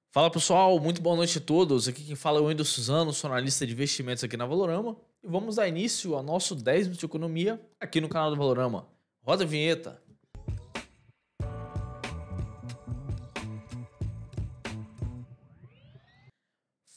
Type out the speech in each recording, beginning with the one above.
Fala pessoal, muito boa noite a todos. Aqui quem fala é o Wendel Suzano, sou analista de investimentos aqui na Valorama. E vamos dar início ao nosso 10 minutos de economia aqui no canal do Valorama. Roda a vinheta.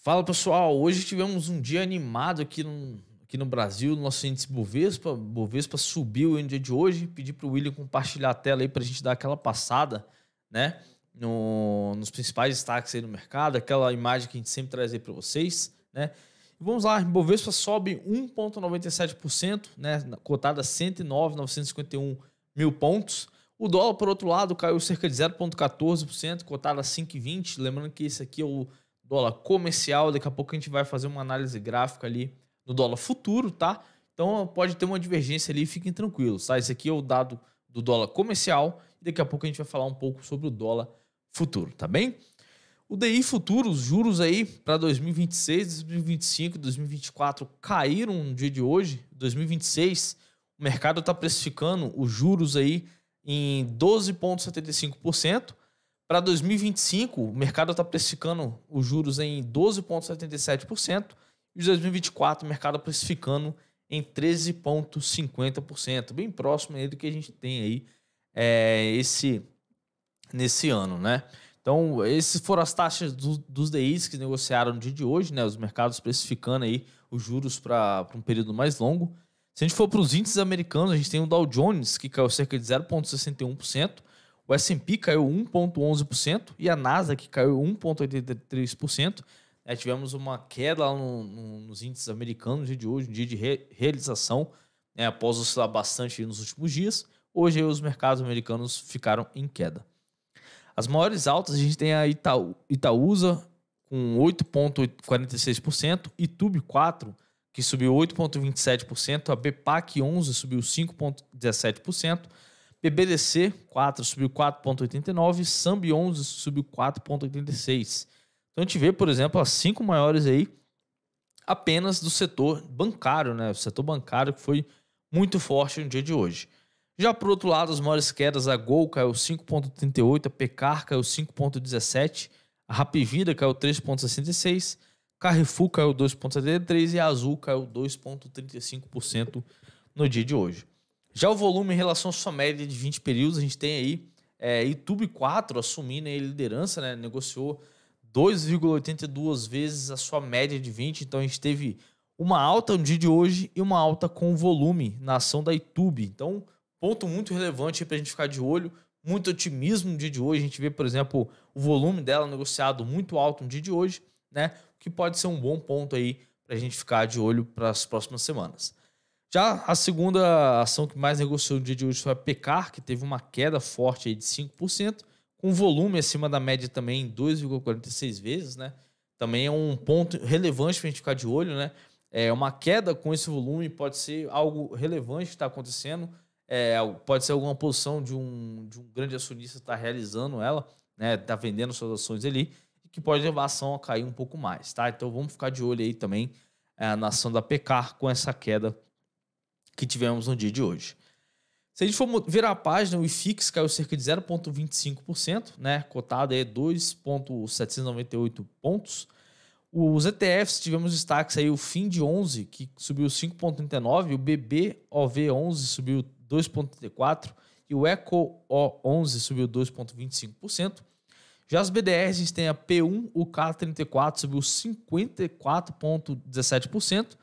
Fala pessoal, hoje tivemos um dia animado aqui no Brasil, no nosso índice Bovespa. Bovespa subiu no dia de hoje. Pedi para o William compartilhar a tela aí para a gente dar aquela passada, né? Nos principais destaques aí no mercado, aquela imagem que a gente sempre traz aí para vocês, né? E vamos lá, Bovespa sobe 1,97%, né? Cotada a 109.951 mil pontos. O dólar, por outro lado, caiu cerca de 0,14%, cotada a 5,20. Lembrando que esse aqui é o dólar comercial. Daqui a pouco a gente vai fazer uma análise gráfica ali no dólar futuro, tá? Então pode ter uma divergência ali, fiquem tranquilos, tá? Esse aqui é o dado do dólar comercial e daqui a pouco a gente vai falar um pouco sobre o dólar futuro, tá bem? O DI futuro, os juros aí para 2026, 2025, 2024 caíram no dia de hoje. 2026, o mercado está precificando os juros aí em 12,75%. Para 2025, o mercado está precificando os juros em 12,77%. E 2024, o mercado precificando em 13,50%. Bem próximo aí do que a gente tem aí nesse ano, né? Então, essas foram as taxas dos DIs que negociaram no dia de hoje, né? Os mercados precificando aí os juros para um período mais longo. Se a gente for para os índices americanos, a gente tem o Dow Jones, que caiu cerca de 0,61%, o S&P caiu 1,11% e a Nasdaq caiu 1,83%. Tivemos uma queda lá nos índices americanos no dia de hoje, um dia de realização, né? Após oscilar bastante nos últimos dias. Hoje aí, os mercados americanos ficaram em queda. As maiores altas a gente tem a Itaúsa com 8,46%, Itube 4, que subiu 8,27%, a BPAC 11 subiu 5,17%, BBDC 4 subiu 4,89%, Sambi 11 subiu 4,86%. Então a gente vê, por exemplo, as 5 maiores aí apenas do setor bancário, né? O setor bancário que foi muito forte no dia de hoje. Já por outro lado, as maiores quedas, a Gol caiu 5,38%, a Pecar caiu 5,17%, a Rapvida caiu 3,66%, Carrefour caiu 2,73% e a Azul caiu 2,35% no dia de hoje. Já o volume em relação à sua média de 20 períodos, a gente tem aí Itube 4 assumindo a liderança, né? Negociou 2,82 vezes a sua média de 20, então a gente teve uma alta no dia de hoje e uma alta com volume na ação da Itube. Então, ponto muito relevante para a gente ficar de olho, muito otimismo no dia de hoje. A gente vê, por exemplo, o volume dela negociado muito alto no dia de hoje, né? O que pode ser um bom ponto aí para a gente ficar de olho para as próximas semanas. Já a segunda ação que mais negociou no dia de hoje foi a Pecar, que teve uma queda forte aí de 5%, com volume acima da média também 2,46 vezes, né? Também é um ponto relevante para a gente ficar de olho, né? Uma queda com esse volume pode ser algo relevante que está acontecendo. Pode ser alguma posição de um grande acionista estar realizando ela, né? Tá vendendo suas ações ali, e que pode levar a ação a cair um pouco mais, tá? Então vamos ficar de olho aí também na ação da Pecar com essa queda que tivemos no dia de hoje. Se a gente for virar a página, o IFIX caiu cerca de 0,25%, né? Cotado aí 2,798 pontos. Os ETFs tivemos destaques aí, o FIND 11, que subiu 5,39%, o BBOV11 subiu 2,34% e o ECO-O11 subiu 2,25%. Já as BDRs, a gente tem a P1, o K34 subiu 54,17%,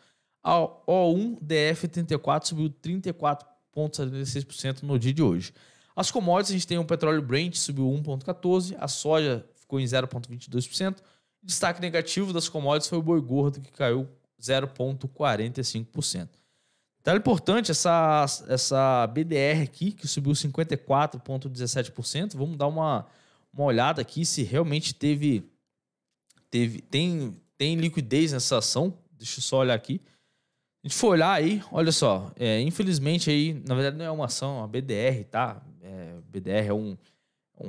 a O1DF34 subiu 34,76% no dia de hoje. As commodities, a gente tem o petróleo Brent, subiu 1,14%, a soja ficou em 0,22%, destaque negativo das commodities foi o boi gordo, que caiu 0,45%. Então é importante essa BDR aqui, que subiu 54,17%. Vamos dar uma olhada aqui se realmente tem liquidez nessa ação. Deixa eu só olhar aqui. A gente for olhar aí, olha só, infelizmente aí, na verdade não é uma ação, é uma BDR, tá? BDR é um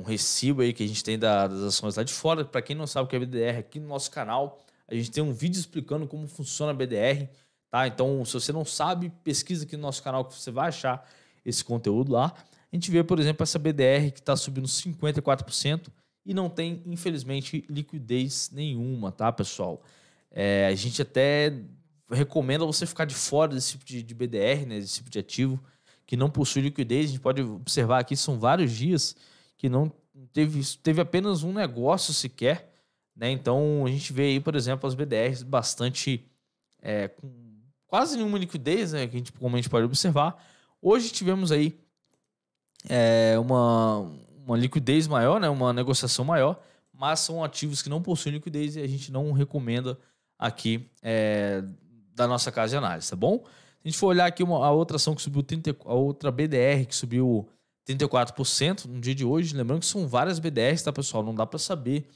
recibo aí que a gente tem das ações lá de fora. Para quem não sabe o que é BDR, aqui no nosso canal a gente tem um vídeo explicando como funciona a BDR, tá? Então, se você não sabe, pesquisa aqui no nosso canal que você vai achar esse conteúdo lá. A gente vê, por exemplo, essa BDR que está subindo 54% e não tem, infelizmente, liquidez nenhuma, tá, pessoal? A gente até recomenda você ficar de fora desse tipo de BDR, né, desse tipo de ativo que não possui liquidez. A gente pode observar aqui, são vários dias que não teve apenas um negócio sequer, né? Então, a gente vê aí, por exemplo, as BDRs bastante com quase nenhuma liquidez, né, como a gente pode observar. Hoje tivemos aí uma liquidez maior, né, uma negociação maior, mas são ativos que não possuem liquidez e a gente não recomenda aqui da nossa casa de análise, tá bom? Se a gente for olhar aqui a outra ação que subiu, a outra BDR que subiu 34% no dia de hoje, lembrando que são várias BDRs, tá, pessoal? Não dá para saber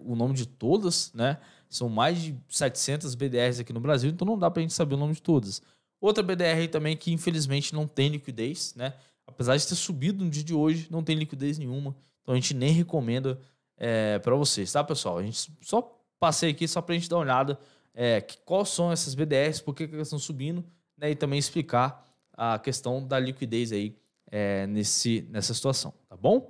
o nome de todas, né? São mais de 700 BDRs aqui no Brasil, então não dá para a gente saber o nome de todas. Outra BDR também que infelizmente não tem liquidez, né? Apesar de ter subido no dia de hoje, não tem liquidez nenhuma, então a gente nem recomenda para vocês, tá, pessoal? A gente só passei aqui só para a gente dar uma olhada quais são essas BDRs, por que elas estão subindo, né? E também explicar a questão da liquidez aí nessa situação, tá bom?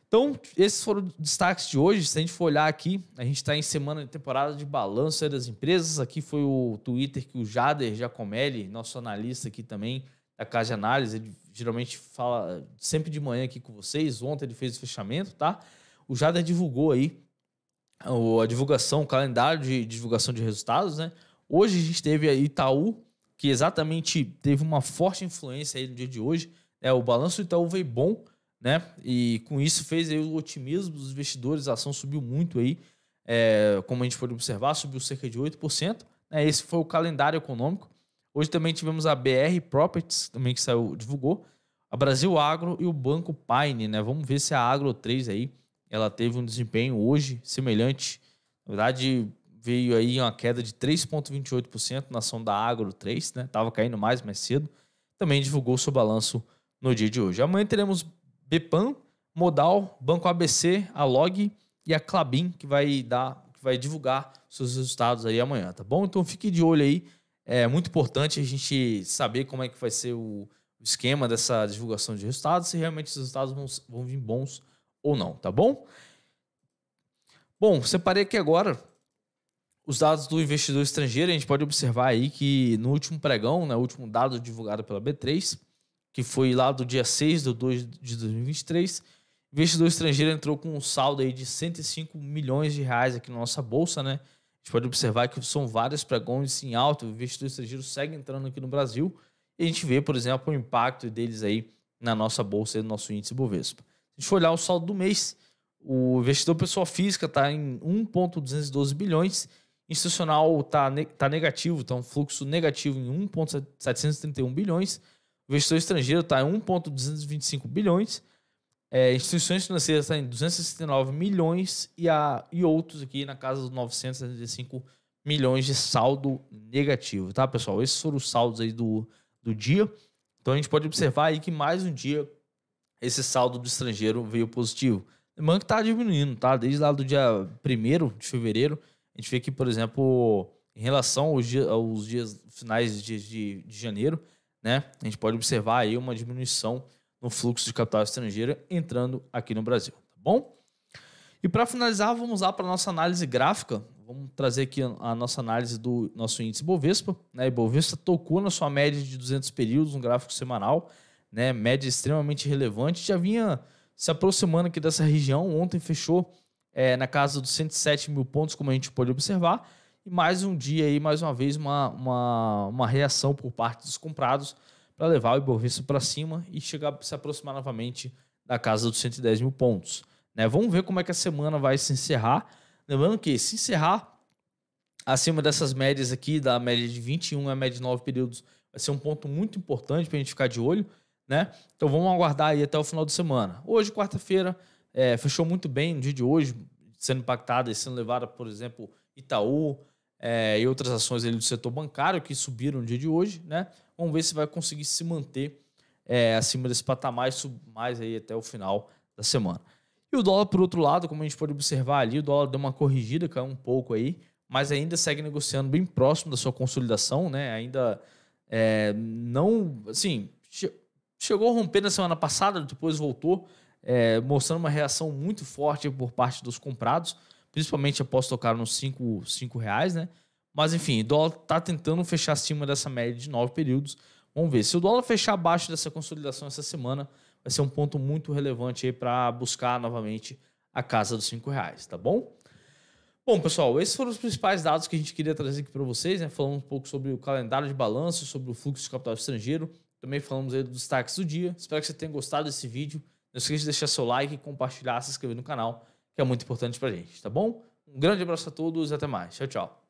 Então, esses foram os destaques de hoje. Se a gente for olhar aqui, a gente está em semana de temporada de balanço das empresas. Aqui foi o Twitter que o Jader Giacomelli, nosso analista aqui também da Casa de Análise, ele geralmente fala sempre de manhã aqui com vocês. Ontem ele fez o fechamento, tá? O Jader divulgou aí a divulgação, o calendário de divulgação de resultados, né? Hoje a gente teve a Itaú, que exatamente teve uma forte influência aí no dia de hoje. O balanço do Itaú veio bom, né? E com isso fez aí o otimismo dos investidores, a ação subiu muito aí, como a gente pode observar, subiu cerca de 8%, né? Esse foi o calendário econômico. Hoje também tivemos a BR Properties, também que divulgou, a Brasil Agro e o Banco Pine, né? Vamos ver se a Agro 3 aí, ela teve um desempenho hoje semelhante. Na verdade, veio aí uma queda de 3,28% na ação da Agro 3, né? Tava caindo mais cedo. Também divulgou seu balanço no dia de hoje. Amanhã teremos Bpam, Modal, Banco ABC, a Log e a Klabin, que vai divulgar seus resultados aí amanhã, tá bom? Então fique de olho aí. É muito importante a gente saber como é que vai ser o esquema dessa divulgação de resultados, se realmente os resultados vão vir bons ou não, tá bom? Bom, separei aqui agora os dados do investidor estrangeiro. A gente pode observar aí que no último pregão, né, o último dado divulgado pela B3, que foi lá do dia 6 de 2 de 2023, o investidor estrangeiro entrou com um saldo aí de 105 milhões de reais aqui na nossa bolsa, né? A gente pode observar que são vários pregões em alta, o investidor estrangeiro segue entrando aqui no Brasil, e a gente vê, por exemplo, o impacto deles aí na nossa bolsa e no nosso índice Bovespa. Se a gente for olhar o saldo do mês, o investidor pessoa física está em 1,212 bilhões, institucional está negativo, está um fluxo negativo em 1,731 bilhões, o investidor estrangeiro está em 1,225 bilhões, instituições financeiras estão em 269 milhões e outros aqui na casa dos 975 milhões de saldo negativo, tá, pessoal? Esses foram os saldos aí do dia. Então a gente pode observar aí que mais um dia esse saldo do estrangeiro veio positivo. Lembrando que está diminuindo, tá? Desde lá do dia 1º de fevereiro, a gente vê que, por exemplo, em relação aos dias finais de janeiro, né? A gente pode observar aí uma diminuição no fluxo de capital estrangeiro entrando aqui no Brasil, tá bom? E para finalizar, vamos lá para a nossa análise gráfica. Vamos trazer aqui a nossa análise do nosso índice Bovespa, né? O Bovespa tocou na sua média de 200 períodos, um gráfico semanal, né? Média extremamente relevante, já vinha se aproximando aqui dessa região. Ontem fechou na casa dos 107 mil pontos, como a gente pode observar, e mais um dia aí, mais uma vez, uma reação por parte dos comprados para levar o Ibovespa para cima e se aproximar novamente da casa dos 110 mil pontos, né? Vamos ver como é que a semana vai se encerrar. Lembrando que se encerrar acima dessas médias aqui, da média de 21 a média de 9 períodos, vai ser um ponto muito importante para a gente ficar de olho, né? Então vamos aguardar aí até o final de semana. Hoje, quarta-feira, fechou muito bem no dia de hoje, sendo impactada e sendo levada, por exemplo, Itaú e outras ações ali do setor bancário que subiram no dia de hoje, né? Vamos ver se vai conseguir se manter acima desse patamar e subir mais aí até o final da semana. E o dólar, por outro lado, como a gente pode observar ali, o dólar deu uma corrigida, caiu um pouco aí, mas ainda segue negociando bem próximo da sua consolidação, né? Ainda não, assim, chegou a romper na semana passada, depois voltou mostrando uma reação muito forte por parte dos comprados, principalmente após tocar nos cinco reais, né? Mas enfim, o dólar está tentando fechar acima dessa média de 9 períodos. Vamos ver. Se o dólar fechar abaixo dessa consolidação essa semana, vai ser um ponto muito relevante aí para buscar novamente a casa dos R$ 5, tá bom? Bom, pessoal, esses foram os principais dados que a gente queria trazer aqui para vocês, né? Falamos um pouco sobre o calendário de balanço, sobre o fluxo de capital estrangeiro, também falamos aí dos destaques do dia. Espero que você tenha gostado desse vídeo. Não esqueça de deixar seu like, compartilhar, se inscrever no canal, que é muito importante para a gente, tá bom? Um grande abraço a todos e até mais. Tchau, tchau.